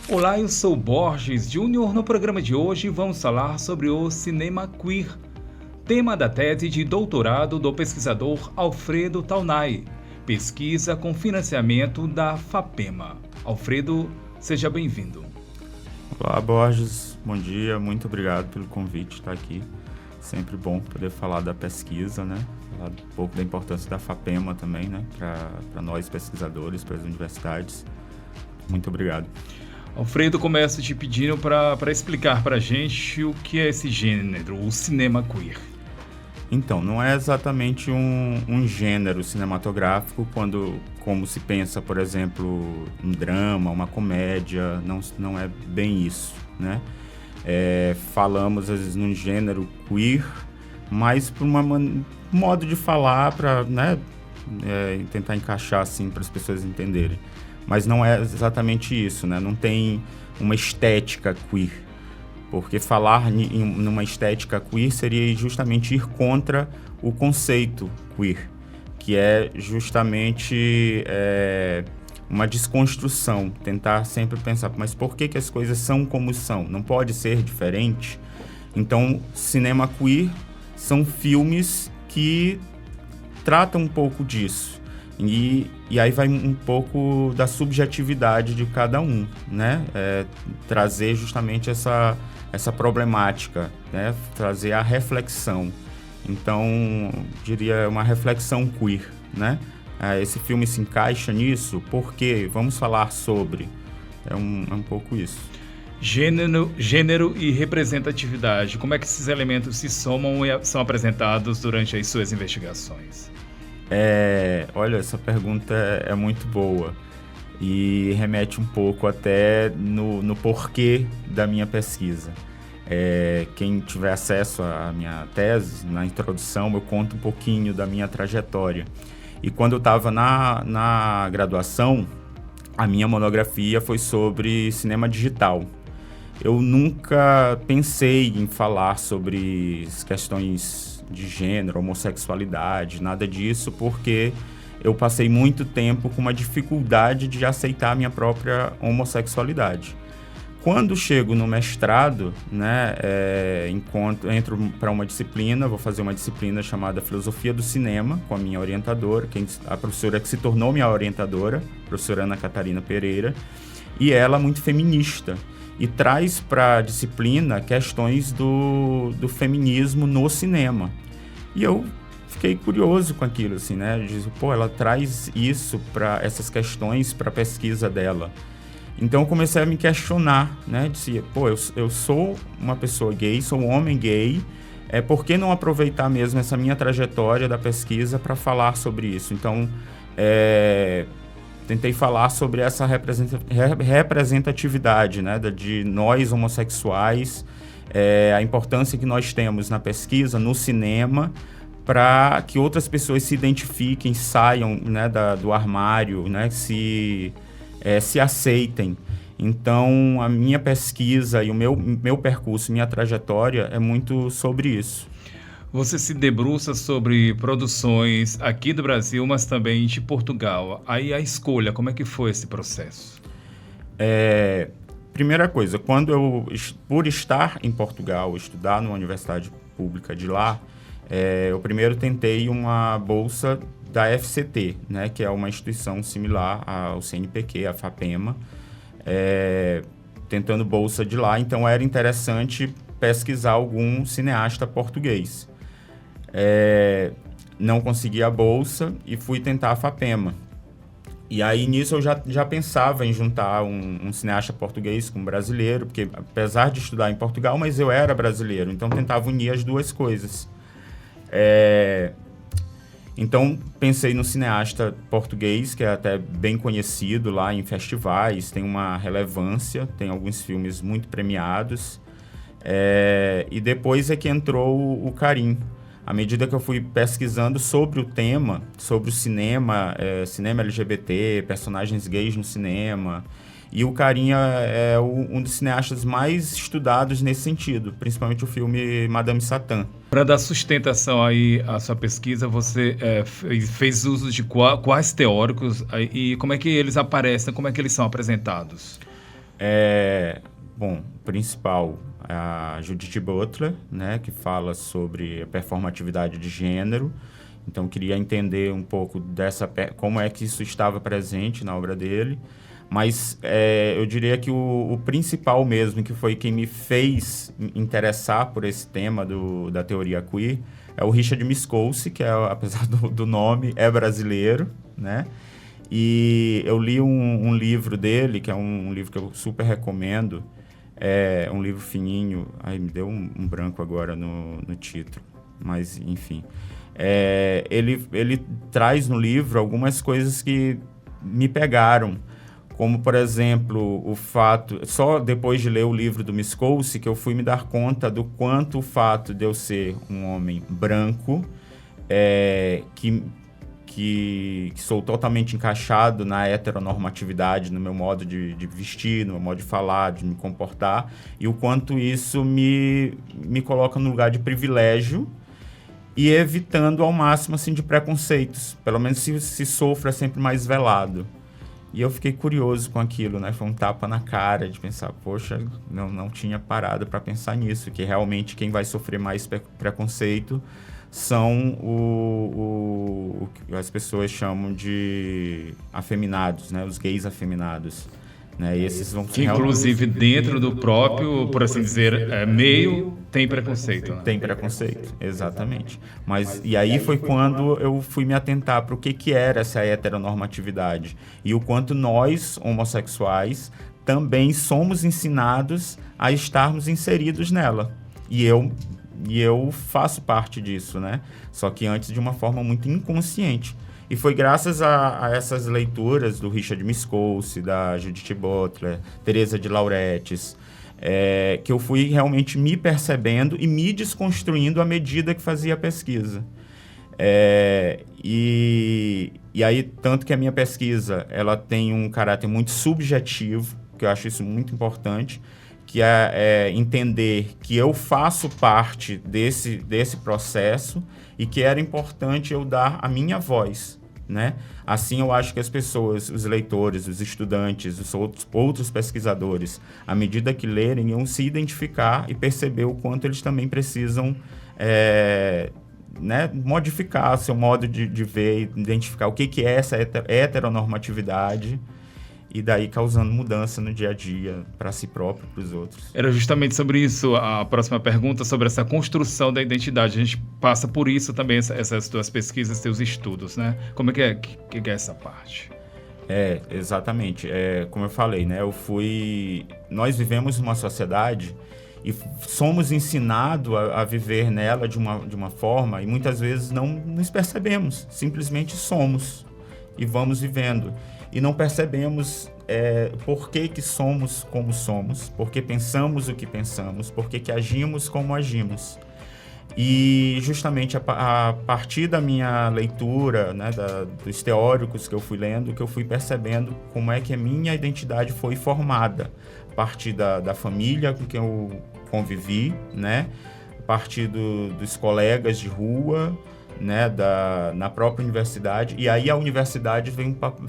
Olá, eu sou Borges Júnior. No programa de hoje vamos falar sobre o cinema queer, tema da tese de doutorado do pesquisador Alfredo Taunay, pesquisa com financiamento da FAPEMA. Alfredo, seja bem-vindo. Olá, Borges, bom dia, muito obrigado pelo convite de estar aqui. Sempre bom poder falar da pesquisa, né? Falar um pouco da importância da FAPEMA também, né? Para nós pesquisadores, para as universidades. Muito obrigado. Alfredo, começo te pedindo para explicar para a gente o que é esse gênero, o cinema queer. Então, não é exatamente um gênero cinematográfico como se pensa, por exemplo, um drama, uma comédia, não é bem isso, né? Falamos, às vezes, num gênero queer, mas por um modo de falar para, né, tentar encaixar assim para as pessoas entenderem. Mas não é exatamente isso, né? Não tem uma estética queer. Porque falar numa estética queer seria justamente ir contra o conceito queer, que é justamente uma desconstrução, tentar sempre pensar, mas por que as coisas são como são? Não pode ser diferente? Então, cinema queer são filmes que tratam um pouco disso. E aí vai um pouco da subjetividade de cada um, né? Trazer justamente essa problemática, né? Trazer a reflexão. Então, diria uma reflexão queer, né? Esse filme se encaixa nisso porque vamos falar sobre. É um pouco isso. Gênero e representatividade. Como é que esses elementos se somam e são apresentados durante as suas investigações? Olha, essa pergunta é muito boa e remete um pouco até no porquê da minha pesquisa. Quem tiver acesso à minha tese, na introdução, eu conto um pouquinho da minha trajetória. E quando eu estava na graduação, a minha monografia foi sobre cinema digital. Eu nunca pensei em falar sobre questões de gênero, homossexualidade, nada disso, porque eu passei muito tempo com uma dificuldade de aceitar a minha própria homossexualidade. Quando chego no mestrado, né, entro para uma disciplina, vou fazer uma disciplina chamada Filosofia do Cinema, com a minha orientadora, a professora que se tornou minha orientadora, a professora Ana Catarina Pereira, e ela muito feminista, e traz para a disciplina questões do feminismo no cinema. E eu fiquei curioso com aquilo, assim, né? Ela traz isso, essas questões para a pesquisa dela. Então eu comecei a me questionar, né? Disse, eu sou uma pessoa gay, sou um homem gay, por que não aproveitar mesmo essa minha trajetória da pesquisa para falar sobre isso? Então, tentei falar sobre essa representatividade, né, de nós homossexuais, a importância que nós temos na pesquisa, no cinema, para que outras pessoas se identifiquem, saiam, né, do armário, né, se aceitem. Então, a minha pesquisa e o meu percurso, minha trajetória é muito sobre isso. Você se debruça sobre produções aqui do Brasil, mas também de Portugal. Aí a escolha, como é que foi esse processo? Primeira coisa, por estar em Portugal, estudar numa universidade pública de lá, eu primeiro tentei uma bolsa da FCT, né, que é uma instituição similar ao CNPq, a FAPEMA, tentando bolsa de lá. Então era interessante pesquisar algum cineasta português. Não consegui a bolsa e fui tentar a FAPEMA. E aí, nisso, eu já pensava em juntar um cineasta português com um brasileiro, porque apesar de estudar em Portugal, mas eu era brasileiro, então tentava unir as duas coisas. Então, pensei no cineasta português, que é até bem conhecido lá em festivais, tem uma relevância, tem alguns filmes muito premiados. E depois é que entrou o Karim. À medida que eu fui pesquisando sobre o tema, sobre o cinema, cinema LGBT, personagens gays no cinema, e o Karim é um dos cineastas mais estudados nesse sentido, principalmente o filme Madame Satã. Para dar sustentação aí à sua pesquisa, você fez uso de quais teóricos e como é que eles aparecem, como é que eles são apresentados? Bom, o principal é a Judith Butler, né, que fala sobre a performatividade de gênero. Então, queria entender um pouco como é que isso estava presente na obra dele. Mas eu diria que o principal mesmo, que foi quem me fez interessar por esse tema da teoria queer, é o Richard Miskolci, que, apesar do nome, é brasileiro, né? E eu li um livro dele, que é um livro que eu super recomendo, é um livro fininho. Ai, me deu um branco agora no título, mas enfim. Ele traz no livro algumas coisas que me pegaram, como, por exemplo, o fato... Só depois de ler o livro do Miskolci que eu fui me dar conta do quanto o fato de eu ser um homem branco, que sou totalmente encaixado na heteronormatividade, no meu modo de vestir, no meu modo de falar, de me comportar, e o quanto isso me coloca num lugar de privilégio e evitando ao máximo assim, de preconceitos. Pelo menos se sofra, é sempre mais velado. E eu fiquei curioso com aquilo, né? Foi um tapa na cara de pensar, poxa, não tinha parado para pensar nisso, que realmente quem vai sofrer mais preconceito são o que as pessoas chamam de afeminados, né? Os gays afeminados. Né? E esses vão que, inclusive, dentro do próprio, por assim dizer, meio, tem preconceito. Né? Tem preconceito, exatamente. E aí foi quando eu fui me atentar para o que era essa heteronormatividade e o quanto nós, homossexuais, também somos ensinados a estarmos inseridos nela. E eu faço parte disso, né? Só que antes de uma forma muito inconsciente. E foi graças a essas leituras do Richard Miskolci, da Judith Butler, Teresa de Lauretis, que eu fui realmente me percebendo e me desconstruindo à medida que fazia a pesquisa. E aí, tanto que a minha pesquisa ela tem um caráter muito subjetivo, que eu acho isso muito importante, que é entender que eu faço parte desse processo e que era importante eu dar a minha voz, né? Assim, eu acho que as pessoas, os leitores, os estudantes, os outros pesquisadores, à medida que lerem, iam se identificar e perceber o quanto eles também precisam né, modificar seu modo de ver, identificar o que é essa heteronormatividade, e daí causando mudança no dia a dia para si próprio e para os outros. Era justamente sobre isso a próxima pergunta, sobre essa construção da identidade. A gente passa por isso também, essas tuas pesquisas, teus estudos, né? Como é que é essa parte? Exatamente. Como eu falei, né? Nós vivemos numa sociedade e somos ensinados a viver nela de uma forma e muitas vezes não nos percebemos. Simplesmente somos e vamos vivendo. E não percebemos por que somos como somos, por que pensamos o que pensamos, por que agimos como agimos. E justamente a partir da minha leitura, né, dos teóricos que eu fui lendo, que eu fui percebendo como é que a minha identidade foi formada. A partir da família com quem eu convivi, né, a partir dos colegas de rua, né, na própria universidade. E aí a universidade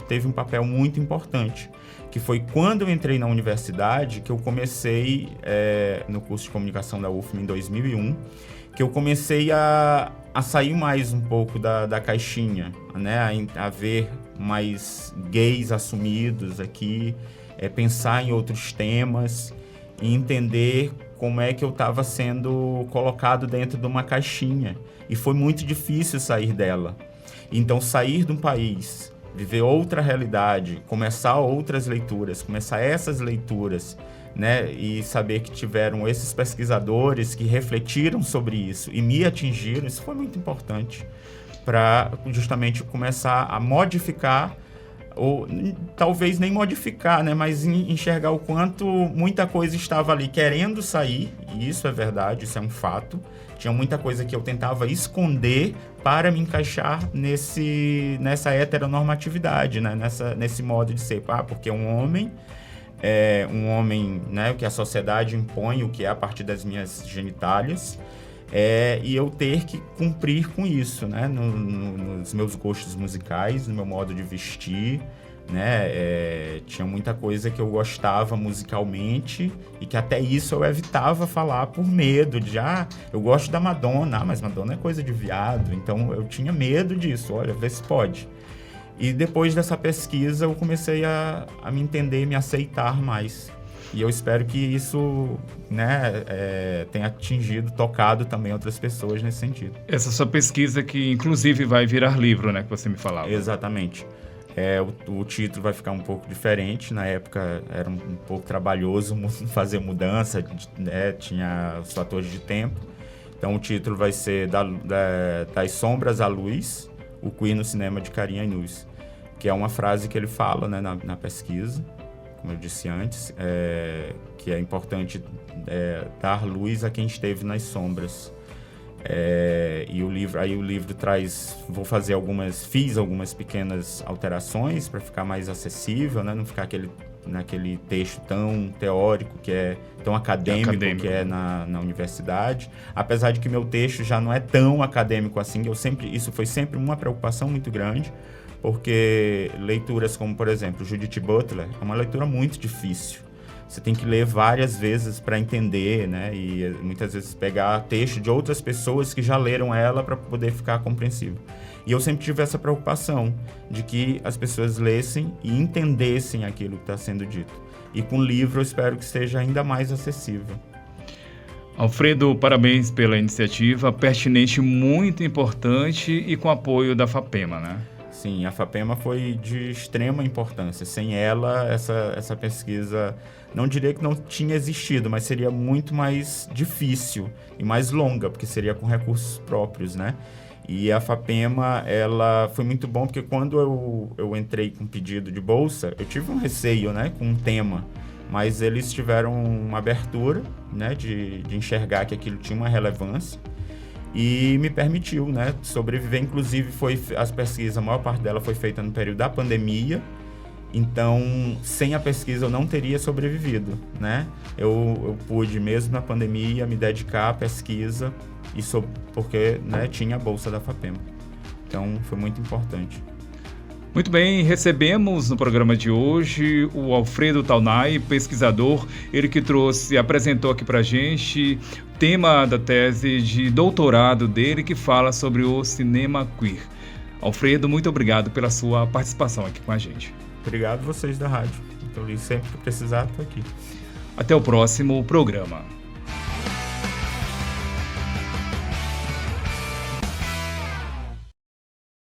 teve um papel muito importante, que foi quando eu entrei na universidade que eu comecei, no curso de comunicação da UFM em 2001, que eu comecei a sair mais um pouco da caixinha, né, a ver mais gays assumidos aqui, pensar em outros temas e entender como é que eu estava sendo colocado dentro de uma caixinha. E foi muito difícil sair dela. Então, sair de um país, viver outra realidade, começar outras leituras, começar essas leituras, né? E saber que tiveram esses pesquisadores que refletiram sobre isso e me atingiram, isso foi muito importante para justamente começar a modificar, ou talvez nem modificar, né? Mas enxergar o quanto muita coisa estava ali querendo sair, e isso é verdade, isso é um fato. Tinha muita coisa que eu tentava esconder para me encaixar nessa heteronormatividade, né? Nesse modo de ser. Porque um homem, né, o que a sociedade impõe, o que é a partir das minhas genitálias, e eu ter que cumprir com isso, né? Nos meus gostos musicais, no meu modo de vestir, né? Tinha muita coisa que eu gostava musicalmente e que até isso eu evitava falar por medo de, eu gosto da Madonna, mas Madonna é coisa de viado, então eu tinha medo disso, olha, vê se pode. E depois dessa pesquisa eu comecei a me entender e me aceitar mais. E eu espero que isso, né, tenha tocado também outras pessoas nesse sentido. Essa sua pesquisa que, inclusive, vai virar livro, né, que você me falava. Exatamente. O título vai ficar um pouco diferente. Na época era um pouco trabalhoso fazer mudança, né, tinha os fatores de tempo. Então o título vai ser Das Sombras à Luz, o queer no cinema de Karim Ainuz, que é uma frase que ele fala, né, na pesquisa, como eu disse antes, que é importante dar luz a quem esteve nas sombras. E o livro traz, fiz algumas pequenas alterações para ficar mais acessível, né, não ficar naquele texto tão teórico, que é tão acadêmico. Que é na universidade, apesar de que meu texto já não é tão acadêmico assim. Isso foi sempre uma preocupação muito grande, porque leituras como, por exemplo, Judith Butler é uma leitura muito difícil. Você tem que ler várias vezes para entender, né? E muitas vezes pegar texto de outras pessoas que já leram ela para poder ficar compreensível. E eu sempre tive essa preocupação de que as pessoas lessem e entendessem aquilo que está sendo dito. E com o livro eu espero que seja ainda mais acessível. Alfredo, parabéns pela iniciativa, pertinente, muito importante e com apoio da FAPEMA, né? Sim, a FAPEMA foi de extrema importância. Sem ela, essa pesquisa, não diria que não tinha existido, mas seria muito mais difícil e mais longa, porque seria com recursos próprios, né? E a FAPEMA, ela foi muito bom, porque quando eu entrei com pedido de bolsa, eu tive um receio, né, com um tema, mas eles tiveram uma abertura, né, de enxergar que aquilo tinha uma relevância e me permitiu, né, sobreviver. Inclusive, as pesquisas, a maior parte dela foi feita no período da pandemia, então, sem a pesquisa eu não teria sobrevivido, né? Eu pude, mesmo na pandemia, me dedicar à pesquisa, porque, né, tinha a bolsa da FAPEMA. Então, foi muito importante. Muito bem, recebemos no programa de hoje o Alfredo Taunay, pesquisador, ele que apresentou aqui pra gente o tema da tese de doutorado dele, que fala sobre o cinema queer. Alfredo, muito obrigado pela sua participação aqui com a gente. Obrigado vocês da rádio. Então, sempre que precisar, estou aqui. Até o próximo programa.